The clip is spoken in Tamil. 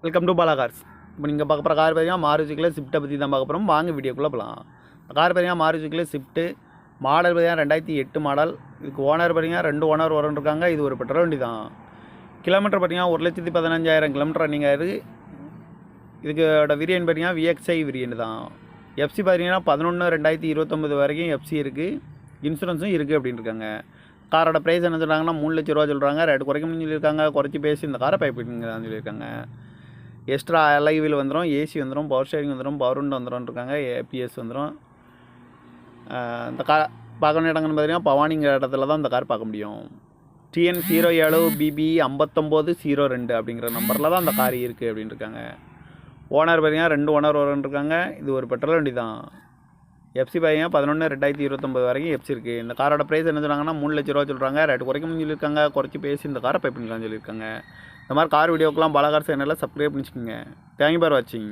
Welcome to Bala cars. இப்போ நீங்கள் பார்க்க போகிற கார் பார்த்தீங்கன்னா மாருதிக்குள்ளே ஸ்விஃப்ட்டை பற்றி தான் பார்க்க போகிறோம். வாங்க வீடியோக்குள்ளே போகலாம். இந்த கார் பார்த்தீங்கன்னா மாருதிக்குள்ளே ஸ்விஃப்ட்டு மாடல் பார்த்தீங்கன்னா 2008 மாடல். இதுக்கு ஓனர் பார்த்தீங்கன்னா 2 ஓனர் வரன்ருக்காங்க. இது ஒரு பெட்ரோல் வண்டி தான். கிலோமீட்டர் பார்த்தீங்கன்னா 1,15,000 கிலோமீட்டர் ரன்னிங் ஆயிருக்கு. இதுக்கோட வேரியன்ட் பார்த்தீங்கன்னா VXI வேரியன்ட் தான். எஃப்சி பார்த்தீங்கன்னா 11/2029 வரைக்கும் எஃப்சி இருக்குது. இன்சூரன்ஸும் இருக்குது அப்படின்னு இருக்காங்க. காரோட ப்ரைஸ் என்ன சொல்கிறாங்கன்னா 3 லட்ச ரூபா சொல்கிறாங்க. ரேட்டு குறைக்கணும்னு சொல்லியிருக்காங்க. குறைச்சி பேசி இந்த காரை பைப்பிங்கன்னு சொல்லியிருக்காங்க. எக்ஸ்ட்ரா அலாய் வீல் வந்துடும், ஏசி வந்துடும், பவர் ஸ்டேரிங் வந்துடும், பவர் விண்டோ வந்துடும் இருக்காங்க, ஏபிஎஸ் வந்துடும். இந்த கார் பார்க்கணும் இடங்கன்னு பார்த்தீங்கன்னா பவானிங்கிற இடத்துல தான் இந்த கார் பார்க்க முடியும். TN07BB 5902 அப்படிங்கிற நம்பரில் தான் அந்த கார் இருக்குது அப்படின்னு இருக்காங்க. ஓனர் பார்த்தீங்கன்னா 2 ஓனர் வரன்ருக்காங்க. இது ஒரு பெட்ரோல் வண்டி தான். எஃப்சி பார்த்தீங்கன்னா 11/2029 வரைக்கும் எஃப்சி இருக்குது. இந்த காரோட ப்ரைஸ் என்ன சொல்கிறாங்கன்னா 3 லட்ச ரூபா சொல்கிறாங்க. ரேட்டு குறைக்கணும்னு சொல்லியிருக்காங்க. குறைச்சி பேசி இந்த காரை பை பண்ணிக்கலாம்னு சொல்லியிருக்காங்க. இந்த மாதிரி கார் வீடியோக்கெலாம் பாலா கார் சேனலில் சப்ஸ்கிரைப் பண்ணிச்சுக்கோங்க. தேங்க்யூ ஃபார் வாட்சிங்.